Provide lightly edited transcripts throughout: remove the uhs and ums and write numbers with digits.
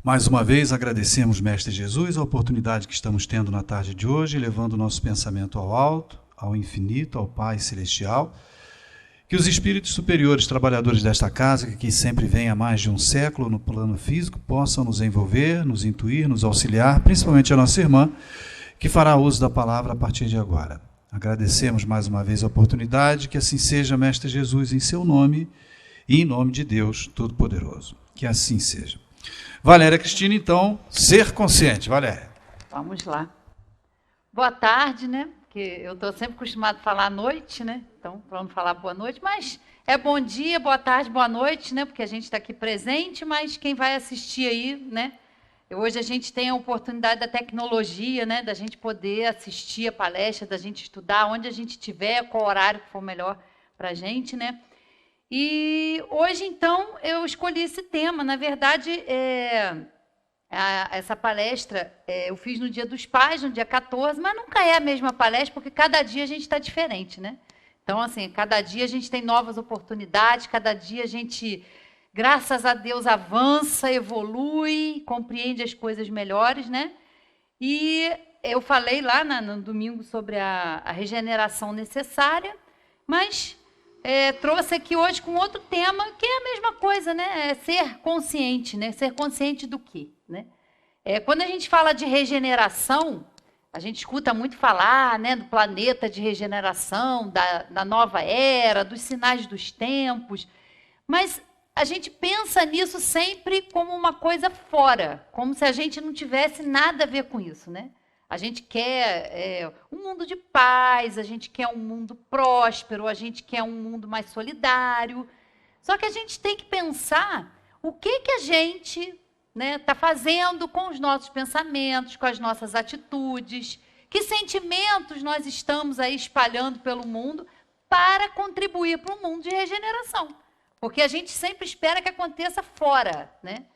Mais uma vez agradecemos, Mestre Jesus, a oportunidade que estamos tendo na tarde de hoje, levando o nosso pensamento ao alto, ao infinito, ao Pai Celestial. Que os espíritos superiores, trabalhadores desta casa, que aqui sempre vêm há mais de um século no plano físico, possam nos envolver, nos intuir, nos auxiliar, principalmente a nossa irmã, que fará uso da palavra a partir de agora. Agradecemos mais uma vez a oportunidade, que assim seja, Mestre Jesus, em seu nome e em nome de Deus Todo-Poderoso. Que assim seja. Valéria Cristina, então, ser consciente. Valéria. Vamos lá. Boa tarde, né? Porque eu estou sempre acostumado a falar à noite, né? Então, vamos falar boa noite, mas é bom dia, boa tarde, boa noite, né? Porque a gente está aqui presente, mas quem vai assistir aí, né? Hoje a gente tem a oportunidade da tecnologia, né? Da gente poder assistir a palestra, da gente estudar onde a gente estiver, qual horário que for melhor para a gente, né? E hoje, então, eu escolhi esse tema. Na verdade, essa palestra eu fiz no Dia dos Pais, no dia 14, mas nunca é a mesma palestra, porque cada dia a gente está diferente, né? Então, assim, cada dia a gente tem novas oportunidades, cada dia a gente, graças a Deus, avança, evolui, compreende as coisas melhores, né? E eu falei lá no domingo sobre a regeneração necessária, mas trouxe aqui hoje com outro tema, que é a mesma coisa, né? É ser consciente, né? Ser consciente do quê, né? Quando a gente fala de regeneração, a gente escuta muito falar, né, do planeta de regeneração, da nova era, dos sinais dos tempos, mas a gente pensa nisso sempre como uma coisa fora, como se a gente não tivesse nada a ver com isso, né? A gente quer um mundo de paz, a gente quer um mundo próspero, a gente quer um mundo mais solidário. Só que a gente tem que pensar o que a gente está fazendo com os nossos pensamentos, com as nossas atitudes, que sentimentos nós estamos aí espalhando pelo mundo para contribuir para um mundo de regeneração. Porque a gente sempre espera que aconteça fora, né?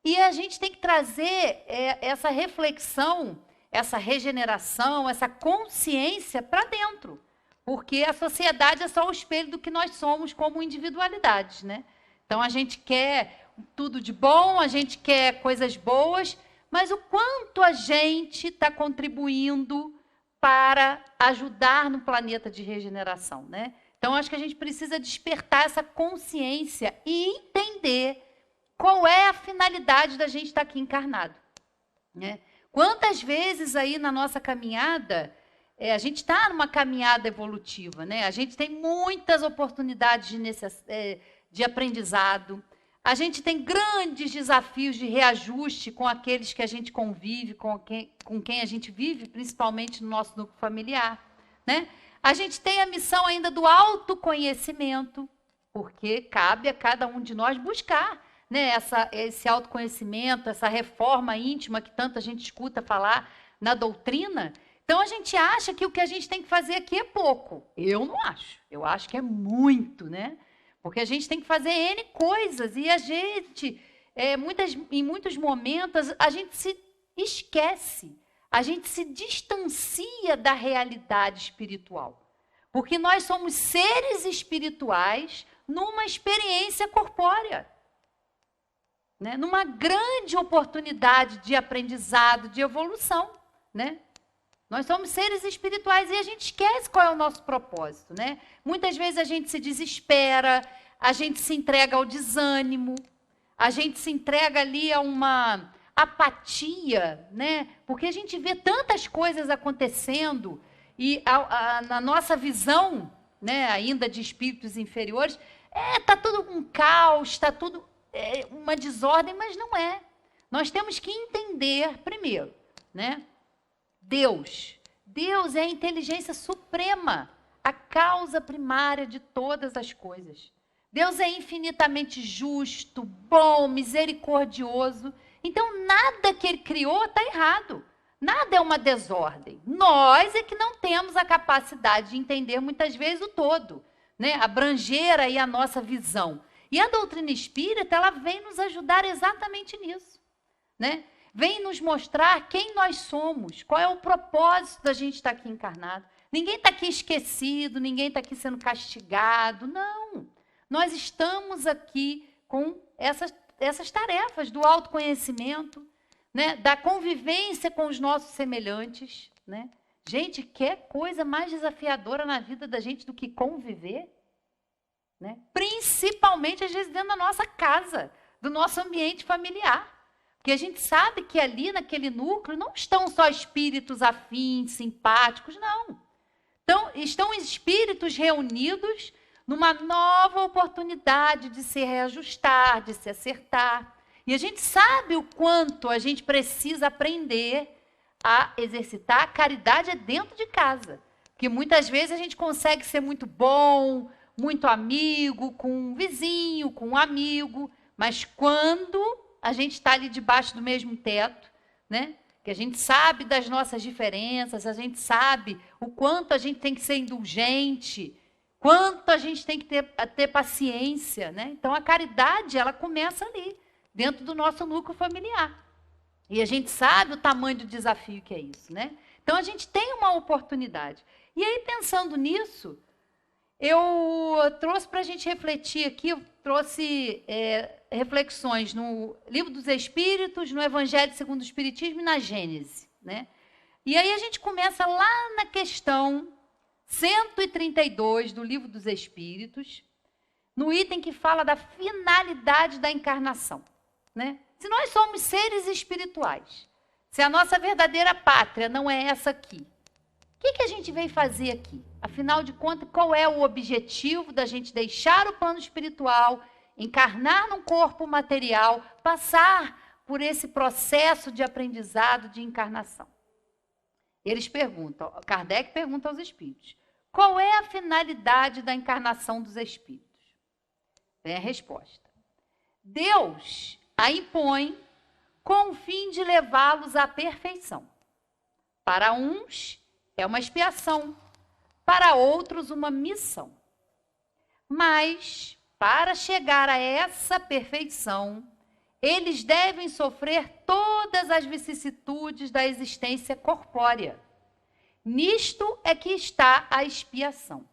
E a gente tem que trazer essa reflexão, essa regeneração, essa consciência para dentro. Porque a sociedade é só o espelho do que nós somos como individualidades, né? Então, a gente quer tudo de bom, a gente quer coisas boas, mas o quanto a gente está contribuindo para ajudar no planeta de regeneração, né? Então, acho que a gente precisa despertar essa consciência e entender qual é a finalidade da gente estar aqui encarnado, né? Quantas vezes aí na nossa caminhada, a gente está numa caminhada evolutiva, né? A gente tem muitas oportunidades de aprendizado, a gente tem grandes desafios de reajuste com aqueles que a gente convive, com quem a gente vive, principalmente no nosso núcleo familiar, né? A gente tem a missão ainda do autoconhecimento, porque cabe a cada um de nós buscar, né, esse autoconhecimento, essa reforma íntima que tanta gente escuta falar na doutrina. Então, a gente acha que o que a gente tem que fazer aqui é pouco. Eu não acho. Eu acho que é muito, né? Porque a gente tem que fazer N coisas e a gente, em muitos momentos, a gente se esquece, a gente se distancia da realidade espiritual. Porque nós somos seres espirituais numa experiência corpórea, né? Numa grande oportunidade de aprendizado, de evolução, né? Nós somos seres espirituais e a gente esquece qual é o nosso propósito, né? Muitas vezes a gente se desespera, a gente se entrega ao desânimo, a gente se entrega ali a uma apatia, né? Porque a gente vê tantas coisas acontecendo e na nossa visão, né, ainda de espíritos inferiores, tá tudo um caos, está tudo uma desordem, mas não é. Nós temos que entender primeiro, né? Deus é a inteligência suprema, a causa primária de todas as coisas. Deus é infinitamente justo, bom, misericordioso. Então, nada que Ele criou está errado. Nada é uma desordem. Nós é que não temos a capacidade de entender muitas vezes o todo, né? Abranger aí a nossa visão. E a doutrina espírita, ela vem nos ajudar exatamente nisso, né? Vem nos mostrar quem nós somos, qual é o propósito da gente estar aqui encarnado. Ninguém está aqui esquecido, ninguém está aqui sendo castigado, não. Nós estamos aqui com dessas tarefas do autoconhecimento, né? Da convivência com os nossos semelhantes, né? Gente, que coisa mais desafiadora na vida da gente do que conviver, né? Principalmente, às vezes, dentro da nossa casa, do nosso ambiente familiar. Porque a gente sabe que ali, naquele núcleo, não estão só espíritos afins, simpáticos, não. Então, estão espíritos reunidos numa nova oportunidade de se reajustar, de se acertar. E a gente sabe o quanto a gente precisa aprender a exercitar a caridade dentro de casa. Porque muitas vezes a gente consegue ser muito bom, muito amigo, com um vizinho, com um amigo, mas quando a gente está ali debaixo do mesmo teto, né? Que a gente sabe das nossas diferenças, a gente sabe o quanto a gente tem que ser indulgente, quanto a gente tem que ter paciência, né? Então, a caridade, ela começa ali, dentro do nosso núcleo familiar. E a gente sabe o tamanho do desafio que é isso, né? Então, a gente tem uma oportunidade. E aí, pensando nisso, eu trouxe para a gente refletir aqui, eu trouxe reflexões no Livro dos Espíritos, no Evangelho segundo o Espiritismo e na Gênese, né? E aí a gente começa lá na questão 132 do Livro dos Espíritos, no item que fala da finalidade da encarnação, né? Se nós somos seres espirituais, se a nossa verdadeira pátria não é essa aqui, o que a gente veio fazer aqui? Afinal de contas, qual é o objetivo da gente deixar o plano espiritual, encarnar num corpo material, passar por esse processo de aprendizado de encarnação? Eles perguntam, Kardec pergunta aos espíritos, qual é a finalidade da encarnação dos espíritos? Vem a resposta. Deus a impõe com o fim de levá-los à perfeição. Para uns é uma expiação, para outros uma missão. Mas, para chegar a essa perfeição, eles devem sofrer todas as vicissitudes da existência corpórea. Nisto é que está a expiação.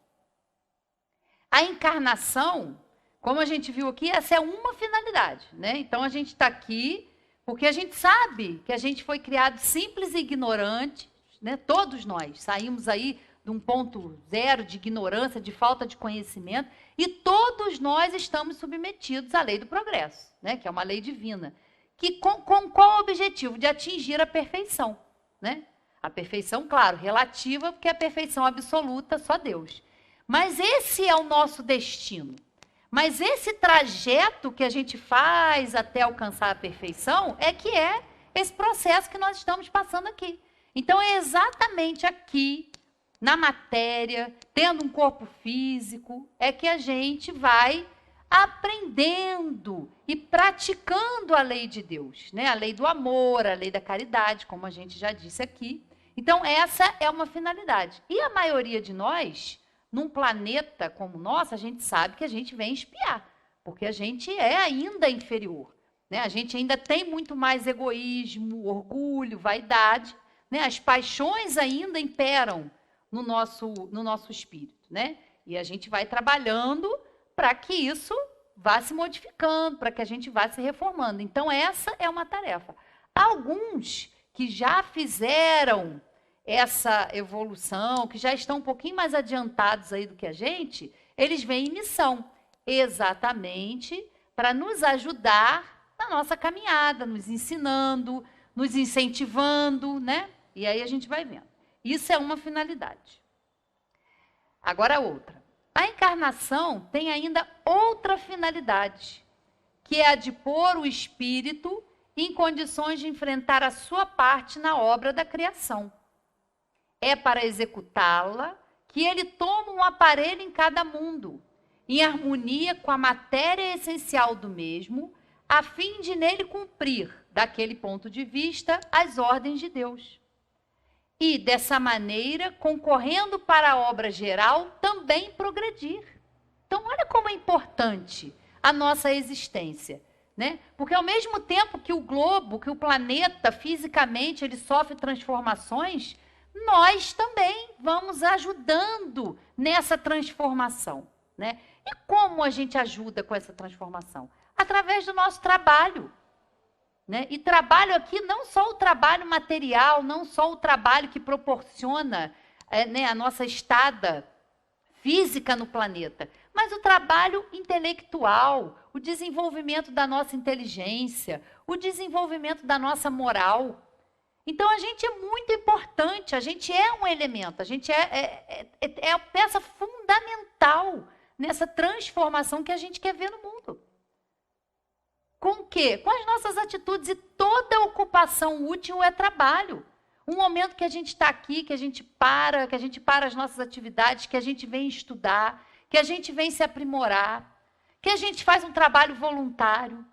A encarnação, como a gente viu aqui, essa é uma finalidade, né? Então, a gente está aqui porque a gente sabe que a gente foi criado simples e ignorante, né? Todos nós saímos aí de um ponto zero de ignorância, de falta de conhecimento, e todos nós estamos submetidos à lei do progresso, né? Que é uma lei divina, que com qual objetivo? De atingir a perfeição, né? A perfeição, claro, relativa, porque a perfeição absoluta só Deus. Mas esse é o nosso destino. Mas esse trajeto que a gente faz até alcançar a perfeição é que é esse processo que nós estamos passando aqui. Então, é exatamente aqui, na matéria, tendo um corpo físico, é que a gente vai aprendendo e praticando a lei de Deus, né? A lei do amor, a lei da caridade, como a gente já disse aqui. Então, essa é uma finalidade. E a maioria de nós, num planeta como o nosso, a gente sabe que a gente vem espiar, porque a gente é ainda inferior, né? A gente ainda tem muito mais egoísmo, orgulho, vaidade, né? As paixões ainda imperam no nosso espírito, né? E a gente vai trabalhando para que isso vá se modificando, para que a gente vá se reformando. Então, essa é uma tarefa. Alguns que já fizeram essa evolução, que já estão um pouquinho mais adiantados aí do que a gente, eles vêm em missão, exatamente para nos ajudar na nossa caminhada, nos ensinando, nos incentivando, né? E aí a gente vai vendo. Isso é uma finalidade. Agora outra. A encarnação tem ainda outra finalidade, que é a de pôr o espírito em condições de enfrentar a sua parte na obra da criação. É para executá-la que ele toma um aparelho em cada mundo, em harmonia com a matéria essencial do mesmo, a fim de nele cumprir, daquele ponto de vista, as ordens de Deus. E, dessa maneira, concorrendo para a obra geral, também progredir. Então, olha como é importante a nossa existência, né? Porque, ao mesmo tempo que o globo, que o planeta, fisicamente, ele sofre transformações, nós também vamos ajudando nessa transformação, né? E como a gente ajuda com essa transformação? através do nosso trabalho. Né? E trabalho aqui, não só o trabalho material, não só o trabalho que proporciona né, a nossa estada física no planeta, mas o trabalho intelectual, o desenvolvimento da nossa inteligência, o desenvolvimento da nossa moral. Então, a gente é muito importante, a gente é um elemento, a gente é a peça fundamental nessa transformação que a gente quer ver no mundo. Com o quê? Com as nossas atitudes, e toda ocupação útil é trabalho. Um momento que a gente está aqui, que a gente para as nossas atividades, que a gente vem estudar, que a gente vem se aprimorar, que a gente faz um trabalho voluntário,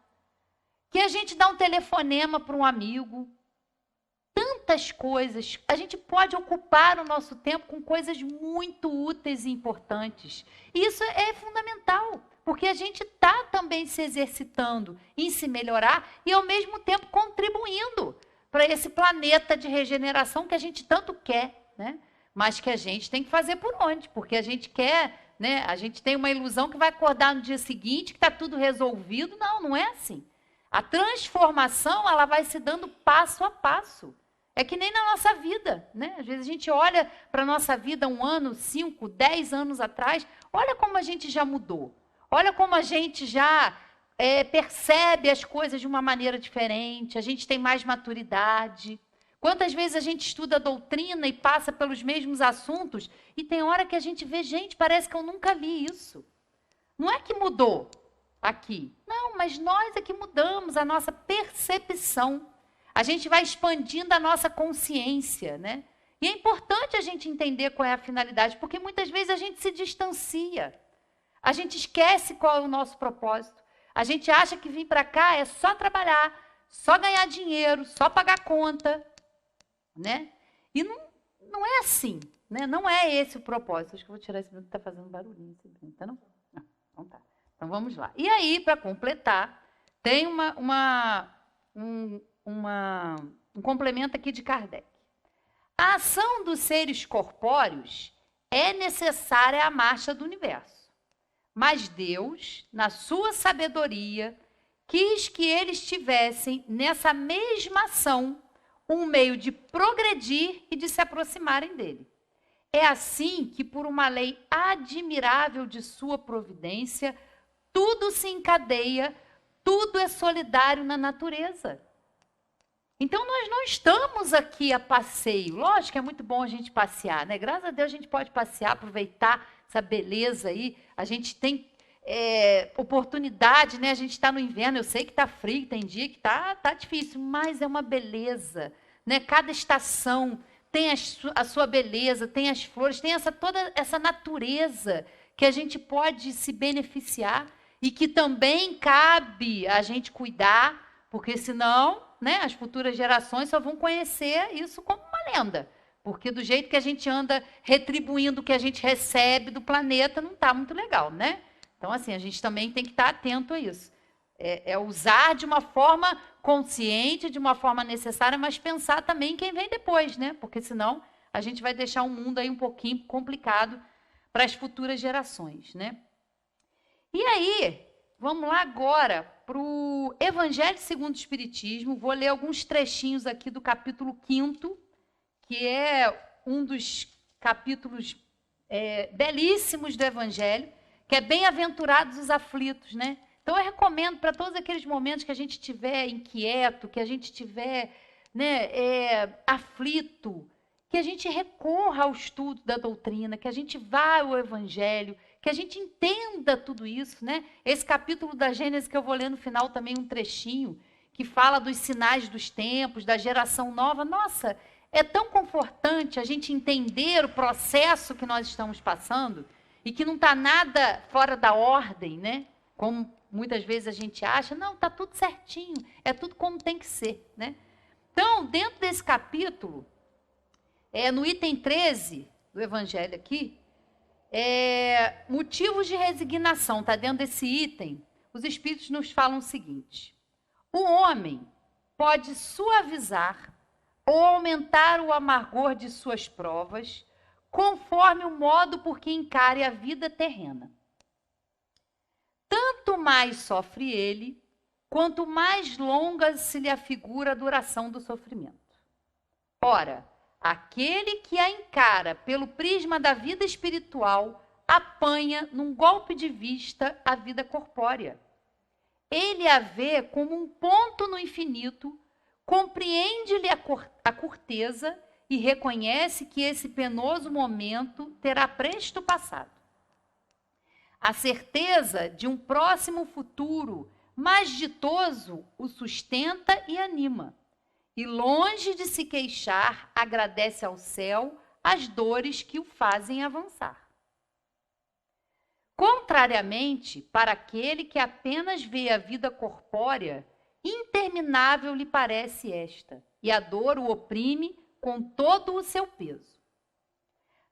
que a gente dá um telefonema para um amigo. Tantas coisas. A gente pode ocupar o nosso tempo com coisas muito úteis e importantes. E isso é fundamental, porque a gente está também se exercitando em se melhorar e, ao mesmo tempo, contribuindo para esse planeta de regeneração que a gente tanto quer, né? Mas que a gente tem que fazer por onde? Porque a gente quer, né? A gente tem uma ilusão que vai acordar no dia seguinte, que está tudo resolvido. Não, não é assim. A transformação, ela vai se dando passo a passo. É que nem na nossa vida, né? Às vezes a gente olha para a nossa vida 1 ano, 5, 10 anos atrás, olha como a gente já mudou. Olha como a gente já percebe as coisas de uma maneira diferente, a gente tem mais maturidade. Quantas vezes a gente estuda a doutrina e passa pelos mesmos assuntos e tem hora que a gente vê, gente, parece que eu nunca li isso. Não é que mudou aqui. Não, mas nós é que mudamos a nossa percepção. A gente vai expandindo a nossa consciência, né? E é importante a gente entender qual é a finalidade, porque muitas vezes a gente se distancia. A gente esquece qual é o nosso propósito. A gente acha que vir para cá é só trabalhar, só ganhar dinheiro, só pagar conta, né? E não é assim, né? Não é esse o propósito. Acho que eu vou tirar esse brinco que está fazendo barulhinho. Esse brinco, tá não? Não, então tá. Então vamos lá. E aí, para completar, tem um complemento aqui de Kardec. A ação dos seres corpóreos é necessária à marcha do universo. Mas Deus, na sua sabedoria, quis que eles tivessem nessa mesma ação um meio de progredir e de se aproximarem dele. É assim que, por uma lei admirável de sua providência, tudo se encadeia, tudo é solidário na natureza. Então, nós não estamos aqui a passeio. Lógico que é muito bom a gente passear, né? Graças a Deus a gente pode passear, aproveitar essa beleza aí. A gente tem oportunidade, né? A gente está no inverno, eu sei que está frio, tem dia que tá difícil, mas é uma beleza, né? Cada estação tem a sua beleza, tem as flores, tem toda essa natureza que a gente pode se beneficiar e que também cabe a gente cuidar, porque senão, né, as futuras gerações só vão conhecer isso como uma lenda. Porque do jeito que a gente anda retribuindo o que a gente recebe do planeta, não está muito legal, né? Então, assim, a gente também tem que estar atento a isso. É usar de uma forma consciente, de uma forma necessária, mas pensar também quem vem depois, né? Porque senão a gente vai deixar um mundo aí um pouquinho complicado para as futuras gerações, né? E aí, vamos lá agora para o Evangelho segundo o Espiritismo. Vou ler alguns trechinhos aqui do capítulo 5º, que é um dos capítulos belíssimos do Evangelho, que é bem-aventurados os aflitos, né? Então, eu recomendo para todos aqueles momentos que a gente estiver inquieto, que a gente estiver, né, aflito, que a gente recorra ao estudo da doutrina, que a gente vá ao Evangelho, que a gente entenda tudo isso, né? Esse capítulo da Gênesis que eu vou ler no final também, um trechinho, que fala dos sinais dos tempos, da geração nova. Nossa, é tão confortante a gente entender o processo que nós estamos passando e que não está nada fora da ordem, né? Como muitas vezes a gente acha. Não, está tudo certinho, é tudo como tem que ser, né? Então, dentro desse capítulo, no item 13 do Evangelho aqui, motivos de resignação, está dentro desse item. Os Espíritos nos falam o seguinte: o homem pode suavizar ou aumentar o amargor de suas provas, conforme o modo por que encare a vida terrena. Tanto mais sofre ele, quanto mais longa se lhe afigura a duração do sofrimento. Ora, aquele que a encara pelo prisma da vida espiritual apanha, num golpe de vista, a vida corpórea. Ele a vê como um ponto no infinito, compreende-lhe a curteza e reconhece que esse penoso momento terá presto passado. A certeza de um próximo futuro mais ditoso o sustenta e anima, e longe de se queixar, agradece ao céu as dores que o fazem avançar. Contrariamente, para aquele que apenas vê a vida corpórea, interminável lhe parece esta, e a dor o oprime com todo o seu peso.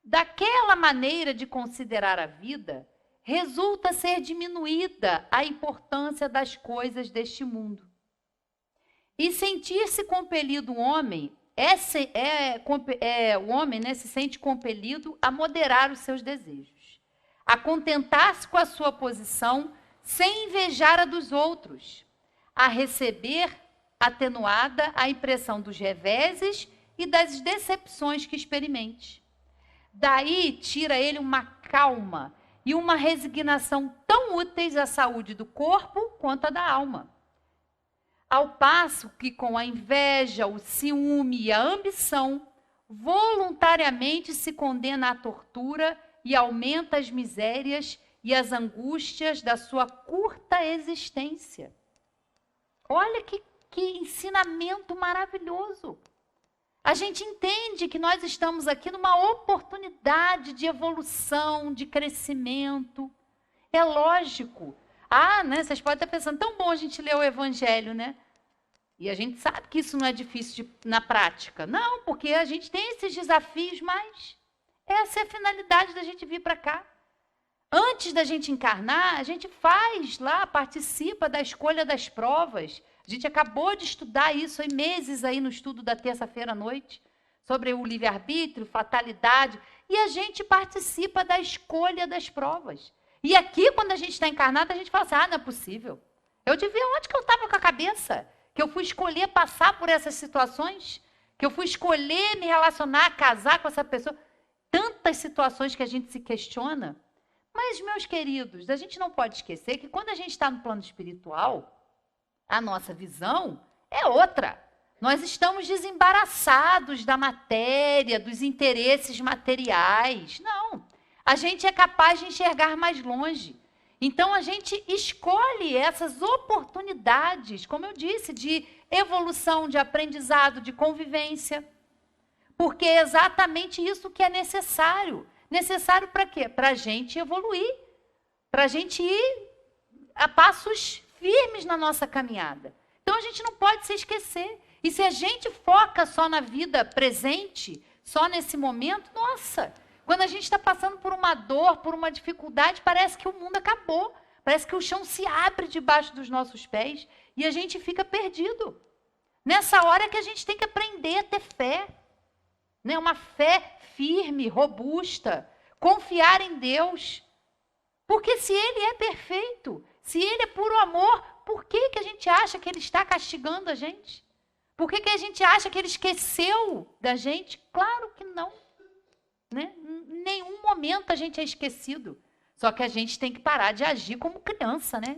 Daquela maneira de considerar a vida, resulta ser diminuída a importância das coisas deste mundo. E sentir-se compelido o homem, o homem, né, se sente compelido a moderar os seus desejos, a contentar-se com a sua posição sem invejar a dos outros, a receber atenuada a impressão dos reveses e das decepções que experimente. Daí tira ele uma calma e uma resignação tão úteis à saúde do corpo quanto à da alma. Ao passo que, com a inveja, o ciúme e a ambição, voluntariamente se condena à tortura e aumenta as misérias e as angústias da sua curta existência. Olha que ensinamento maravilhoso! A gente entende que nós estamos aqui numa oportunidade de evolução, de crescimento. É lógico. Né, vocês podem estar pensando, tão bom a gente ler o Evangelho, né? E a gente sabe que isso não é difícil na prática. Não, porque a gente tem esses desafios, mas essa é a finalidade da gente vir para cá. Antes da gente encarnar, a gente faz lá, participa da escolha das provas. A gente acabou de estudar isso há meses aí no estudo da terça-feira à noite, sobre o livre-arbítrio, fatalidade, e a gente participa da escolha das provas. E aqui, quando a gente está encarnado, a gente fala assim, não é possível. Eu devia, onde que eu estava com a cabeça? Que eu fui escolher passar por essas situações? Que eu fui escolher me relacionar, casar com essa pessoa? Tantas situações que a gente se questiona. Mas, meus queridos, a gente não pode esquecer que quando a gente está no plano espiritual, a nossa visão é outra. Nós estamos desembaraçados da matéria, dos interesses materiais. Não. A gente é capaz de enxergar mais longe. Então, a gente escolhe essas oportunidades, como eu disse, de evolução, de aprendizado, de convivência. Porque é exatamente isso que é necessário. Necessário para quê? Para a gente evoluir. Para a gente ir a passos firmes na nossa caminhada. Então, a gente não pode se esquecer. E se a gente foca só na vida presente, só nesse momento, nossa, quando a gente está passando por uma dor, por uma dificuldade, parece que o mundo acabou. Parece que o chão se abre debaixo dos nossos pés e a gente fica perdido. Nessa hora é que a gente tem que aprender a ter fé. Né? Uma fé firme, robusta. Confiar em Deus. Porque se Ele é perfeito, se Ele é puro amor, por que a gente acha que Ele está castigando a gente? Por que a gente acha que Ele esqueceu da gente? Claro que não. Né? Em nenhum momento a gente é esquecido. Só que a gente tem que parar de agir como criança, né?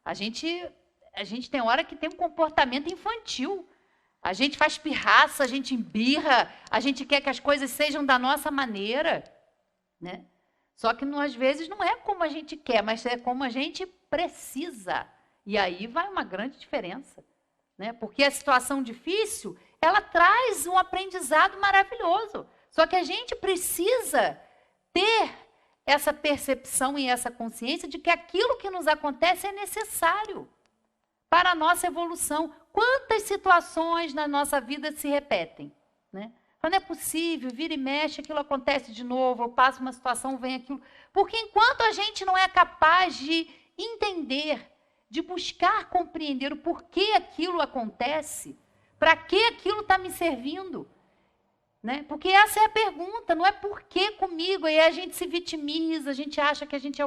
A gente tem hora que tem um comportamento infantil. A gente faz pirraça, a gente embirra, a gente quer que as coisas sejam da nossa maneira. Né? Só que às vezes não é como a gente quer, mas é como a gente precisa. E aí vai uma grande diferença. Né? Porque a situação difícil, ela traz um aprendizado maravilhoso. Só que a gente precisa ter essa percepção e essa consciência de que aquilo que nos acontece é necessário para a nossa evolução. Quantas situações na nossa vida se repetem? Né? Não é possível, vira e mexe, aquilo acontece de novo, eu passo uma situação, vem aquilo. Porque enquanto a gente não é capaz de entender, de buscar compreender o porquê aquilo acontece, para que aquilo está me servindo, né? Porque essa é a pergunta, não é por que comigo, aí a gente se vitimiza, a gente acha que a gente é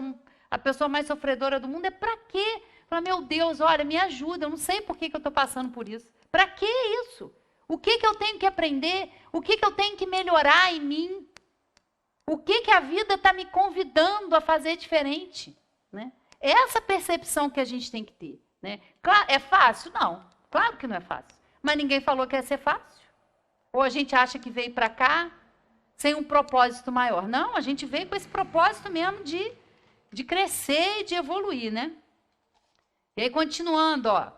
a pessoa mais sofredora do mundo, é para quê? Fala, meu Deus, olha, me ajuda, eu não sei por que eu estou passando por isso. Para que isso? O que eu tenho que aprender? O que eu tenho que melhorar em mim? O que a vida está me convidando a fazer diferente? Né? É essa percepção que a gente tem que ter. Né? Claro, é fácil? Não, claro que não é fácil. Mas ninguém falou que ia ser fácil. Ou a gente acha que veio para cá sem um propósito maior. Não, a gente veio com esse propósito mesmo de crescer e de evoluir, né? E aí, continuando, ó.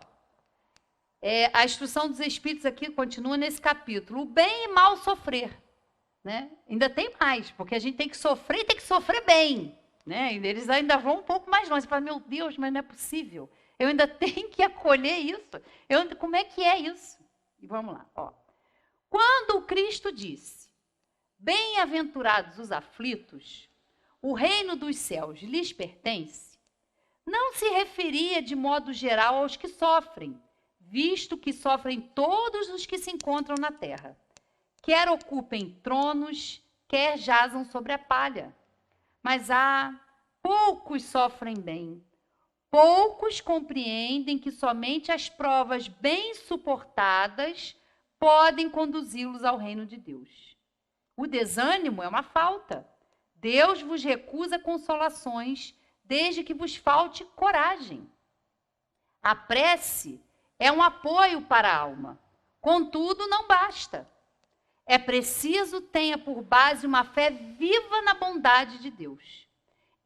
A instrução dos Espíritos aqui continua nesse capítulo. O bem e mal sofrer. Né? Ainda tem mais, porque a gente tem que sofrer e tem que sofrer bem. Né? Eles ainda vão um pouco mais longe. Você fala, meu Deus, mas não é possível. Eu ainda tenho que acolher isso. Como é que é isso? E vamos lá. Ó. Quando o Cristo disse, bem-aventurados os aflitos, o reino dos céus lhes pertence, não se referia de modo geral aos que sofrem, visto que sofrem todos os que se encontram na terra, quer ocupem tronos, quer jazam sobre a palha. Mas poucos sofrem bem, poucos compreendem que somente as provas bem suportadas podem conduzi-los ao reino de Deus. O desânimo é uma falta. Deus vos recusa consolações, desde que vos falte coragem. A prece é um apoio para a alma. Contudo, não basta. É preciso tenha por base uma fé viva na bondade de Deus.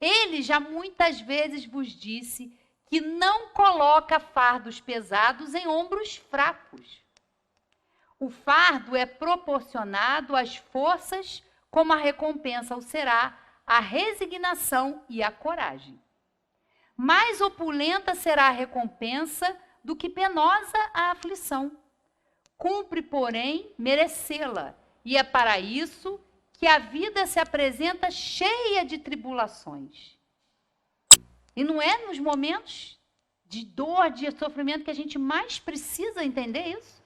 Ele já muitas vezes vos disse que não coloca fardos pesados em ombros fracos. O fardo é proporcionado às forças, como a recompensa o será a resignação e a coragem. Mais opulenta será a recompensa do que penosa a aflição. Cumpre, porém, merecê-la, e é para isso que a vida se apresenta cheia de tribulações. E não é nos momentos de dor, de sofrimento, que a gente mais precisa entender isso?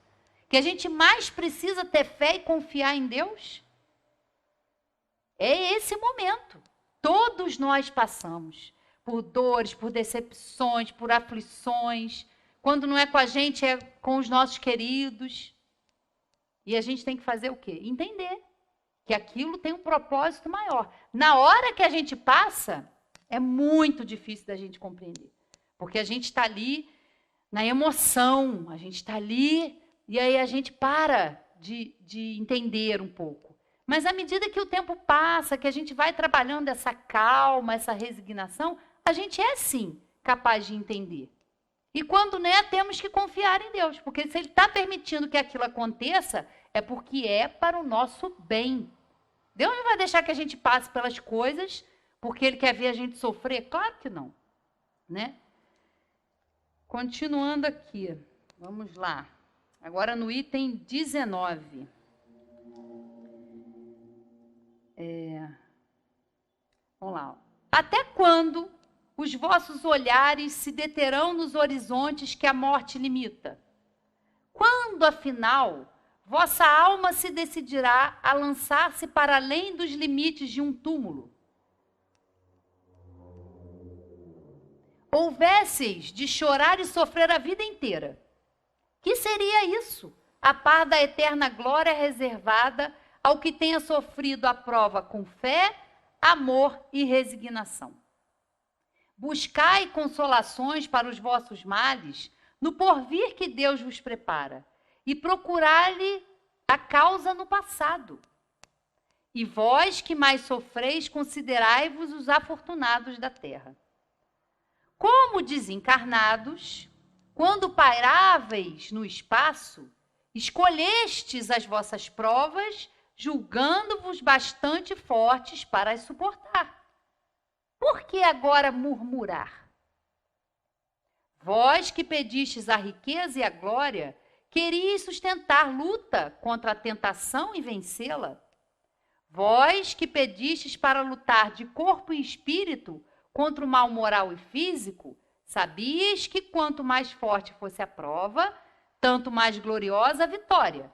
Que a gente mais precisa ter fé e confiar em Deus? É esse momento. Todos nós passamos por dores, por decepções, por aflições. Quando não é com a gente, é com os nossos queridos. E a gente tem que fazer o quê? Entender que aquilo tem um propósito maior. Na hora que a gente passa, é muito difícil da gente compreender. Porque a gente está ali na emoção, a gente está ali e aí a gente para de entender um pouco. Mas à medida que o tempo passa, que a gente vai trabalhando essa calma, essa resignação, a gente é sim capaz de entender. E quando não é, temos que confiar em Deus, porque se Ele está permitindo que aquilo aconteça, é porque é para o nosso bem. Deus não vai deixar que a gente passe pelas coisas porque Ele quer ver a gente sofrer? Claro que não. Né? Continuando aqui, vamos lá. Agora no item 19. Vamos lá. Até quando os vossos olhares se deterão nos horizontes que a morte limita? Quando, afinal, vossa alma se decidirá a lançar-se para além dos limites de um túmulo? Houvesseis de chorar e sofrer a vida inteira. Que seria isso, a par da eterna glória reservada ao que tenha sofrido a prova com fé, amor e resignação? Buscai consolações para os vossos males no porvir que Deus vos prepara, e procurai-lhe a causa no passado. E vós que mais sofreis, considerai-vos os afortunados da terra. Como desencarnados, quando pairáveis no espaço, escolhestes as vossas provas, julgando-vos bastante fortes para as suportar. Por que agora murmurar? Vós que pedistes a riqueza e a glória, queríeis sustentar luta contra a tentação e vencê-la? Vós que pedistes para lutar de corpo e espírito contra o mal moral e físico, sabias que quanto mais forte fosse a prova, tanto mais gloriosa a vitória,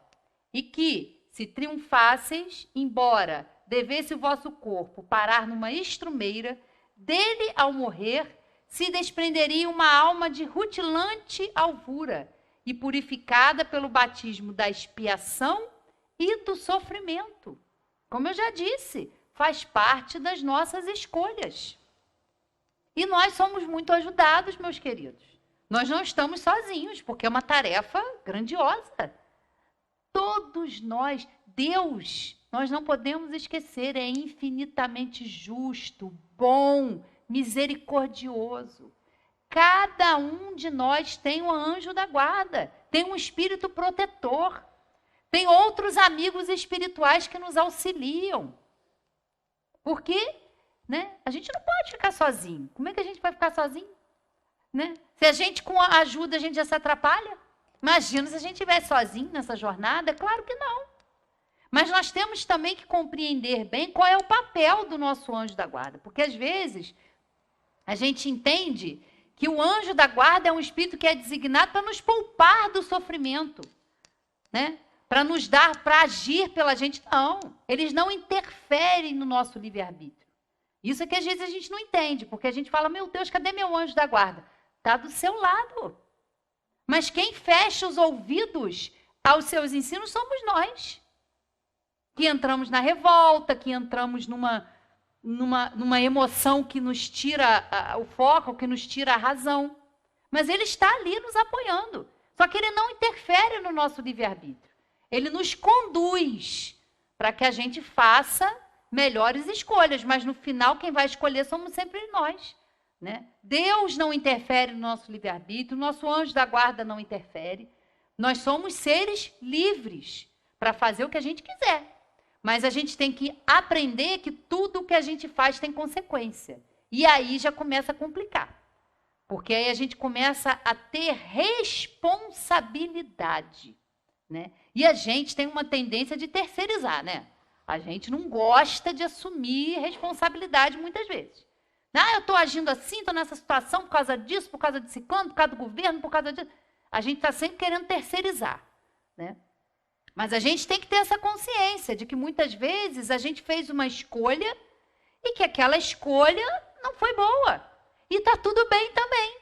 e que, se triunfasseis, embora devesse o vosso corpo parar numa estrumeira, dele, ao morrer, se desprenderia uma alma de rutilante alvura e purificada pelo batismo da expiação e do sofrimento. Como eu já disse, faz parte das nossas escolhas. E nós somos muito ajudados, meus queridos. Nós não estamos sozinhos, porque é uma tarefa grandiosa. Todos nós, Deus, nós não podemos esquecer, é infinitamente justo, bom, misericordioso. Cada um de nós tem um anjo da guarda, tem um espírito protetor, tem outros amigos espirituais que nos auxiliam. Porque, né, a gente não pode ficar sozinho. Como é que a gente vai ficar sozinho? Né? Se a gente com a ajuda a gente já se atrapalha? Imagina se a gente estiver sozinho nessa jornada, claro que não. Mas nós temos também que compreender bem qual é o papel do nosso anjo da guarda. Porque às vezes a gente entende que o anjo da guarda é um espírito que é designado para nos poupar do sofrimento, né? Para nos dar, para agir pela gente. Não, eles não interferem no nosso livre-arbítrio. Isso é que às vezes a gente não entende, porque a gente fala, meu Deus, cadê meu anjo da guarda? Está do seu lado. Mas quem fecha os ouvidos aos seus ensinos somos nós. Que entramos na revolta, que entramos numa emoção que nos tira o foco, que nos tira a razão. Mas ele está ali nos apoiando. Só que ele não interfere no nosso livre-arbítrio. Ele nos conduz para que a gente faça melhores escolhas. Mas no final, quem vai escolher somos sempre nós. Né? Deus não interfere no nosso livre-arbítrio, nosso anjo da guarda não interfere. Nós somos seres livres para fazer o que a gente quiser. Mas a gente tem que aprender que tudo o que a gente faz tem consequência. E aí já começa a complicar. Porque aí a gente começa a ter responsabilidade. Né? E a gente tem uma tendência de terceirizar. Né? A gente não gosta de assumir responsabilidade muitas vezes. Eu estou agindo assim, estou nessa situação por causa disso, por causa desse canto, por causa do governo, por causa disso. A gente está sempre querendo terceirizar. Né? Mas a gente tem que ter essa consciência de que muitas vezes a gente fez uma escolha e que aquela escolha não foi boa. E está tudo bem também.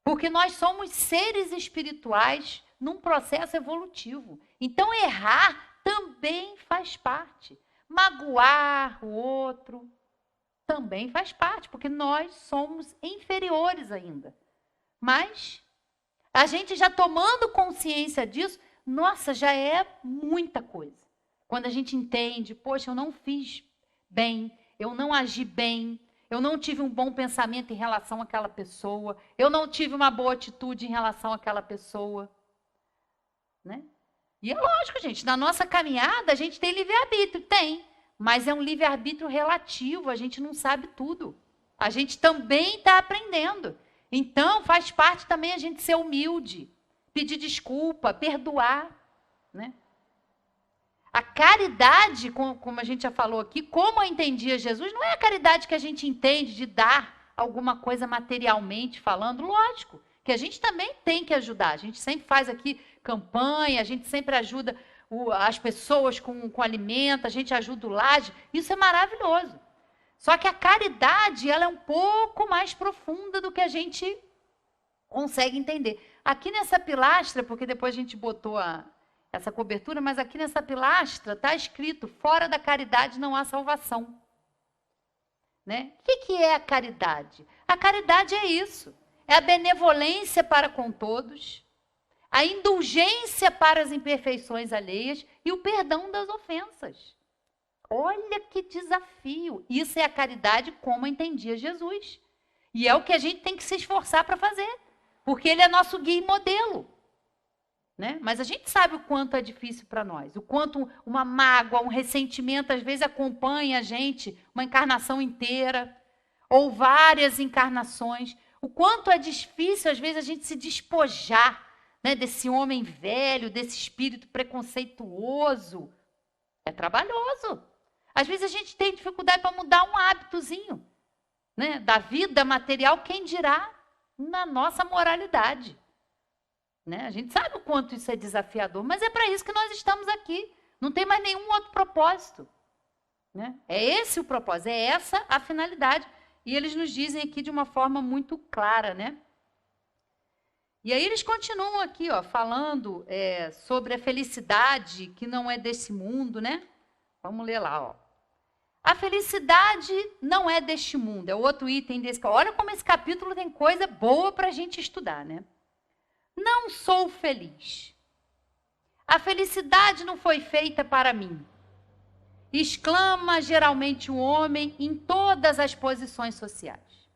Porque nós somos seres espirituais num processo evolutivo. Então, errar também faz parte. Magoar o outro também faz parte, porque nós somos inferiores ainda. Mas a gente já tomando consciência disso, nossa, já é muita coisa. Quando a gente entende, poxa, eu não fiz bem, eu não agi bem, eu não tive um bom pensamento em relação àquela pessoa, eu não tive uma boa atitude em relação àquela pessoa. Né? E é lógico, gente, na nossa caminhada a gente tem livre-arbítrio, tem. Mas é um livre-arbítrio relativo, a gente não sabe tudo. A gente também está aprendendo. Então, faz parte também a gente ser humilde, pedir desculpa, perdoar. Né? A caridade, como a gente já falou aqui, como eu entendia Jesus, não é a caridade que a gente entende de dar alguma coisa materialmente falando. Lógico, que a gente também tem que ajudar. A gente sempre faz aqui campanha, a gente sempre ajuda as pessoas com alimento, a gente ajuda o laje, isso é maravilhoso. Só que a caridade, ela é um pouco mais profunda do que a gente consegue entender. Aqui nessa pilastra, porque depois a gente botou essa cobertura, mas aqui nessa pilastra está escrito, fora da caridade não há salvação. Né? O que é a caridade? A caridade é isso, é a benevolência para com todos, a indulgência para as imperfeições alheias e o perdão das ofensas. Olha que desafio. Isso é a caridade como entendia Jesus. E é o que a gente tem que se esforçar para fazer. Porque ele é nosso guia e modelo. Né? Mas a gente sabe o quanto é difícil para nós. O quanto uma mágoa, um ressentimento, às vezes acompanha a gente uma encarnação inteira. Ou várias encarnações. O quanto é difícil, às vezes, a gente se despojar, né, desse homem velho, desse espírito preconceituoso. É trabalhoso. Às vezes a gente tem dificuldade para mudar um hábitozinho, né, da vida material, quem dirá na nossa moralidade. Né? A gente sabe o quanto isso é desafiador, mas é para isso que nós estamos aqui. Não tem mais nenhum outro propósito. Né? É esse o propósito, é essa a finalidade. E eles nos dizem aqui de uma forma muito clara, né? E aí eles continuam aqui, ó, falando sobre a felicidade que não é desse mundo, né? Vamos ler lá, ó. A felicidade não é deste mundo, é outro item desse. Olha como esse capítulo tem coisa boa para a gente estudar, né? Não sou feliz. A felicidade não foi feita para mim. Exclama geralmente o homem em todas as posições sociais.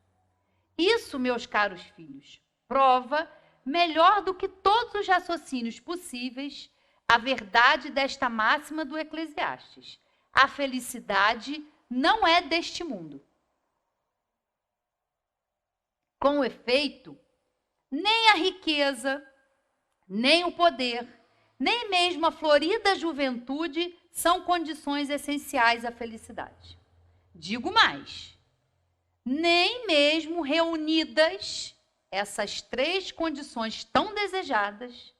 Isso, meus caros filhos, prova melhor do que todos os raciocínios possíveis a verdade desta máxima do Eclesiastes. A felicidade não é deste mundo. Com efeito, nem a riqueza, nem o poder, nem mesmo a florida juventude são condições essenciais à felicidade. Digo mais, nem mesmo reunidas essas três condições tão desejadas,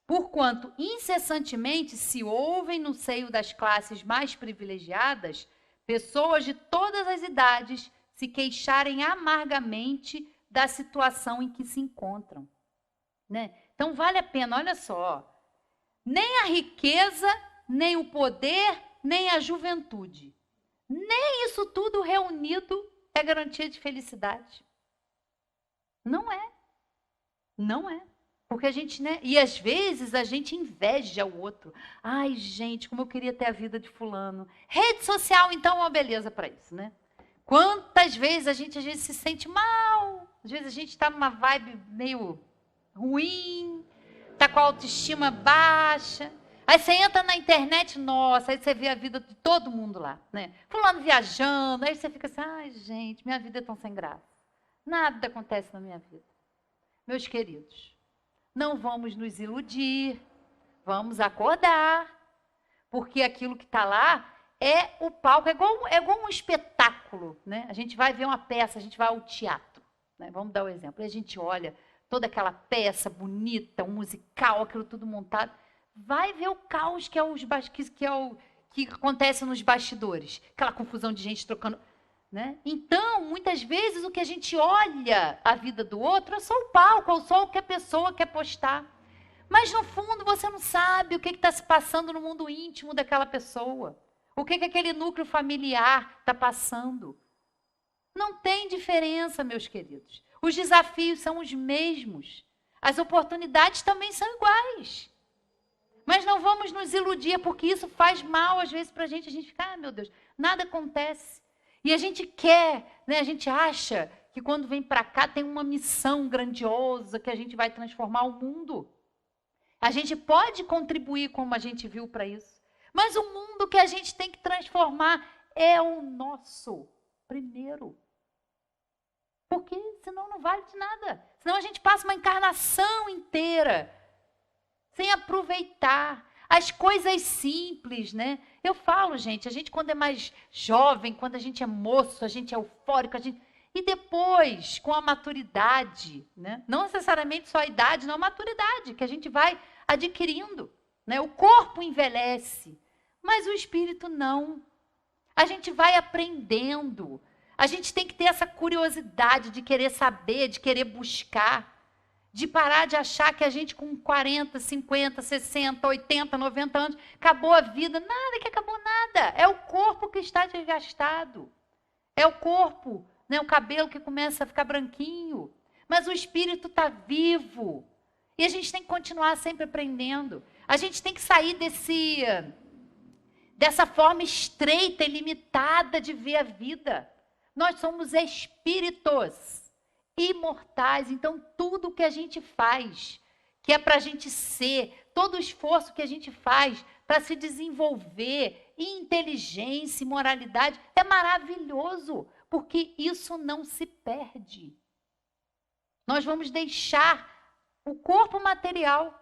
porquanto incessantemente se ouvem no seio das classes mais privilegiadas pessoas de todas as idades se queixarem amargamente da situação em que se encontram, né? Então vale a pena, olha só, nem a riqueza, nem o poder, nem a juventude, nem isso tudo reunido é garantia de felicidade. Não é. Não é. Porque a gente, né? E às vezes a gente inveja o outro. Ai, gente, como eu queria ter a vida de fulano. Rede social, então, é uma beleza para isso, né? Quantas vezes a gente se sente mal. Às vezes a gente está numa vibe meio ruim, está com a autoestima baixa. Aí você entra na internet, nossa, aí você vê a vida de todo mundo lá, né? Fulano viajando, aí você fica assim, ai, gente, minha vida é tão sem graça. Nada acontece na minha vida. Meus queridos, não vamos nos iludir, vamos acordar, porque aquilo que está lá é o palco, é igual um espetáculo, né? A gente vai ver uma peça, a gente vai ao teatro, né? Vamos dar um exemplo. E a gente olha toda aquela peça bonita, um musical, aquilo tudo montado, vai ver o caos que que acontece nos bastidores, aquela confusão de gente trocando. Né? Então, muitas vezes, o que a gente olha a vida do outro é só o palco, ou só o que a pessoa quer postar. Mas, no fundo, você não sabe o que está se passando no mundo íntimo daquela pessoa. O que aquele núcleo familiar está passando. Não tem diferença, meus queridos. Os desafios são os mesmos. As oportunidades também são iguais. Mas não vamos nos iludir, porque isso faz mal, às vezes, para a gente. A gente fica, meu Deus, nada acontece. E a gente quer, né, a gente acha que quando vem para cá tem uma missão grandiosa, que a gente vai transformar o mundo. A gente pode contribuir, como a gente viu, para isso. Mas o mundo que a gente tem que transformar é o nosso primeiro. Porque senão não vale de nada. Senão a gente passa uma encarnação inteira sem aproveitar as coisas simples, né? Eu falo, gente, a gente quando é mais jovem, quando a gente é moço, a gente é eufórico, e depois, com a maturidade, né? Não necessariamente só a idade, não, a maturidade que a gente vai adquirindo, né? O corpo envelhece, mas o espírito não. A gente vai aprendendo. A gente tem que ter essa curiosidade de querer saber, de querer buscar, de parar de achar que a gente com 40, 50, 60, 80, 90 anos, acabou a vida. Nada que acabou nada. É o corpo que está desgastado. É o corpo, né, o cabelo que começa a ficar branquinho. Mas o espírito está vivo. E a gente tem que continuar sempre aprendendo. A gente tem que sair dessa forma estreita e limitada de ver a vida. Nós somos espíritos imortais, então tudo que a gente faz, que é para a gente ser, todo o esforço que a gente faz para se desenvolver em inteligência e moralidade é maravilhoso, porque isso não se perde. Nós vamos deixar o corpo material,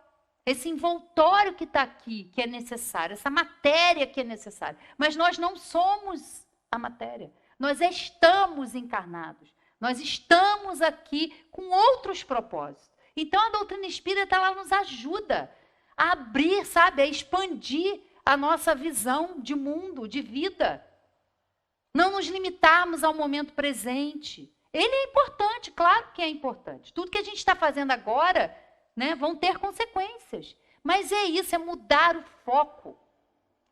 esse envoltório que está aqui, que é necessário, essa matéria que é necessária, mas nós não somos a matéria, nós estamos encarnados. Nós estamos aqui com outros propósitos. Então, a doutrina espírita, ela nos ajuda a abrir, sabe, a expandir a nossa visão de mundo, de vida. Não nos limitarmos ao momento presente. Ele é importante, claro que é importante. Tudo que a gente está fazendo agora, né, vão ter consequências. Mas é isso, é mudar o foco.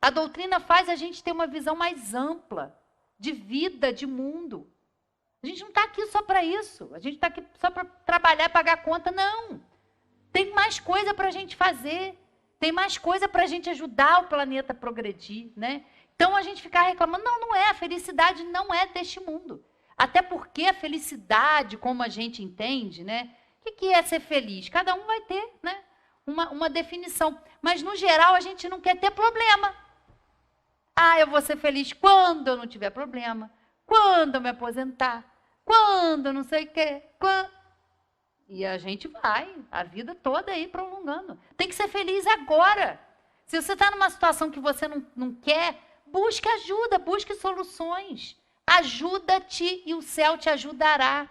A doutrina faz a gente ter uma visão mais ampla de vida, de mundo. A gente não está aqui só para isso. A gente está aqui só para trabalhar, pagar conta. Não. Tem mais coisa para a gente fazer. Tem mais coisa para a gente ajudar o planeta a progredir, né? Então, a gente ficar reclamando, não é, a felicidade não é deste mundo. Até porque a felicidade, como a gente entende, né? O que é ser feliz? Cada um vai ter, né, uma definição. Mas, no geral, a gente não quer ter problema. Eu vou ser feliz quando eu não tiver problema, quando eu me aposentar, quando não sei o quê, quando... E a gente vai, a vida toda aí prolongando. Tem que ser feliz agora. Se você está numa situação que você não quer, busque ajuda, busque soluções. Ajuda-te e o céu te ajudará.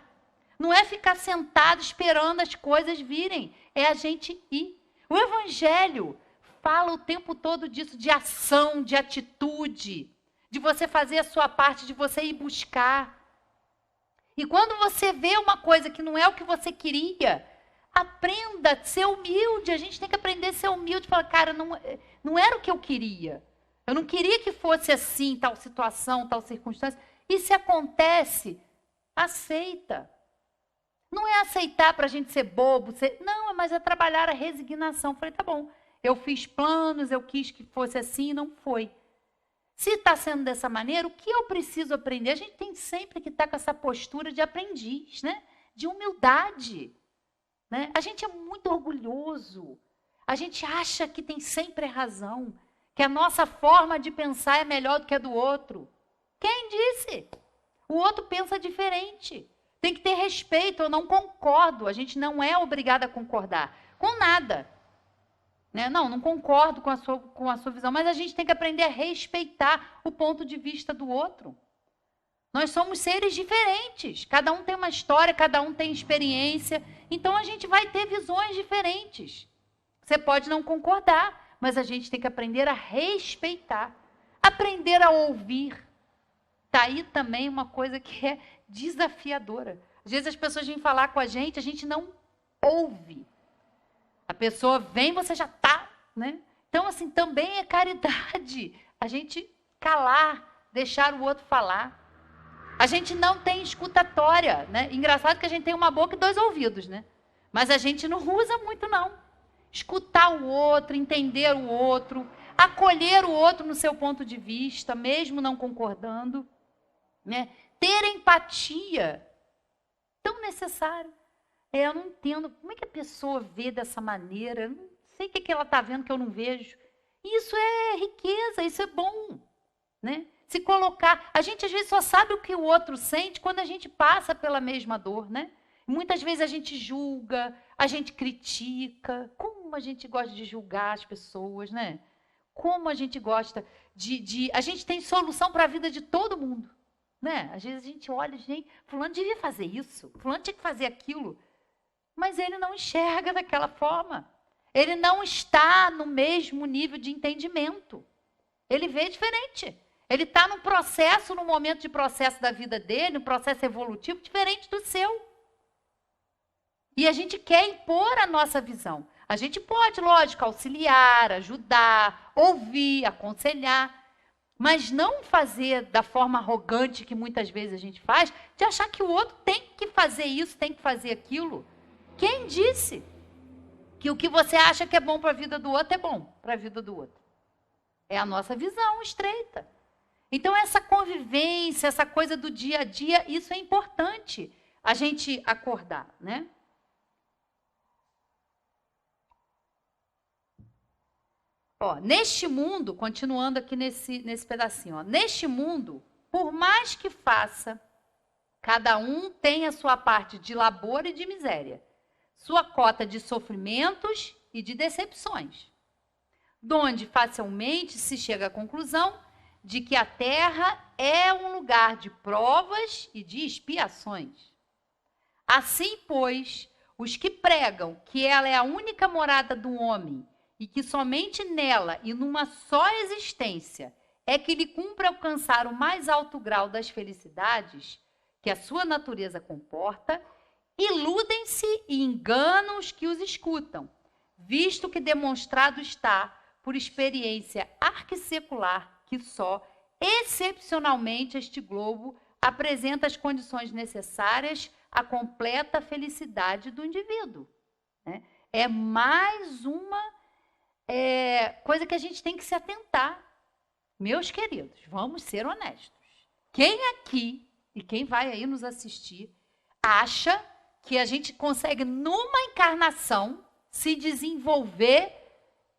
Não é ficar sentado esperando as coisas virem, é a gente ir. O Evangelho fala o tempo todo disso, de ação, de atitude, de você fazer a sua parte, de você ir buscar. E quando você vê uma coisa que não é o que você queria, aprenda a ser humilde. A gente tem que aprender a ser humilde. Falar, cara, não era o que eu queria. Eu não queria que fosse assim, tal situação, tal circunstância. E se acontece, aceita. Não é aceitar para a gente ser bobo. Não, mas é trabalhar a resignação. Falei, tá bom, eu fiz planos, eu quis que fosse assim, não foi. Se está sendo dessa maneira, o que eu preciso aprender? A gente tem sempre que estar com essa postura de aprendiz, né? De humildade. Né? A gente é muito orgulhoso. A gente acha que tem sempre razão, que a nossa forma de pensar é melhor do que a do outro. Quem disse? O outro pensa diferente. Tem que ter respeito, eu não concordo. A gente não é obrigado a concordar com nada. Né? Não concordo com a sua visão, mas a gente tem que aprender a respeitar o ponto de vista do outro. Nós somos seres diferentes, cada um tem uma história, cada um tem experiência, então a gente vai ter visões diferentes. Você pode não concordar, mas a gente tem que aprender a respeitar, aprender a ouvir. Está aí também uma coisa que é desafiadora. Às vezes as pessoas vêm falar com a gente não ouve. A pessoa vem, você já está, né? Então, assim, também é caridade. A gente calar, deixar o outro falar. A gente não tem escutatória, né? Engraçado que a gente tem uma boca e 2 ouvidos, né? Mas a gente não usa muito, não. Escutar o outro, entender o outro, acolher o outro no seu ponto de vista, mesmo não concordando, né? Ter empatia, tão necessário. Eu não entendo como é que a pessoa vê dessa maneira. Eu não sei o que ela está vendo que eu não vejo. Isso é riqueza, isso é bom. Né? Se colocar... A gente, às vezes, só sabe o que o outro sente quando a gente passa pela mesma dor. Né? Muitas vezes a gente julga, a gente critica. Como a gente gosta de julgar as pessoas, né? Como a gente gosta de... A gente tem solução para a vida de todo mundo. Né? Às vezes a gente olha, gente, fulano devia fazer isso, fulano tinha que fazer aquilo. Mas ele não enxerga daquela forma. Ele não está no mesmo nível de entendimento. Ele vê diferente. Ele está num processo, num momento de processo da vida dele, um processo evolutivo diferente do seu. E a gente quer impor a nossa visão. A gente pode, lógico, auxiliar, ajudar, ouvir, aconselhar, mas não fazer da forma arrogante que muitas vezes a gente faz, de achar que o outro tem que fazer isso, tem que fazer aquilo. Quem disse que o que você acha que é bom para a vida do outro é bom para a vida do outro? É a nossa visão estreita. Então, essa convivência, essa coisa do dia a dia, isso é importante a gente acordar, né? Ó, neste mundo, continuando aqui nesse pedacinho, ó, neste mundo, por mais que faça, cada um tem a sua parte de labor e de miséria, sua cota de sofrimentos e de decepções, donde facilmente se chega à conclusão de que a terra é um lugar de provas e de expiações. Assim, pois, os que pregam que ela é a única morada do homem e que somente nela e numa só existência é que lhe cumpre alcançar o mais alto grau das felicidades que a sua natureza comporta, iludem-se e enganam os que os escutam, visto que demonstrado está, por experiência arquissecular, que só, excepcionalmente, este globo apresenta as condições necessárias à completa felicidade do indivíduo. Né? É mais uma coisa que a gente tem que se atentar. Meus queridos, vamos ser honestos. Quem aqui, e quem vai aí nos assistir, acha que a gente consegue, numa encarnação, se desenvolver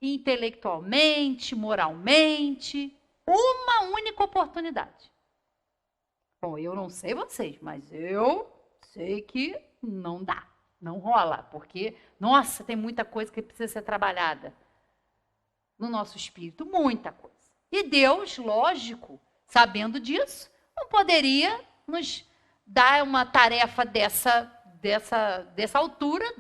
intelectualmente, moralmente, uma única oportunidade? Bom, eu não sei vocês, mas eu sei que não dá, não rola, porque, nossa, tem muita coisa que precisa ser trabalhada no nosso espírito, muita coisa. E Deus, lógico, sabendo disso, não poderia nos dar uma tarefa dessa altura,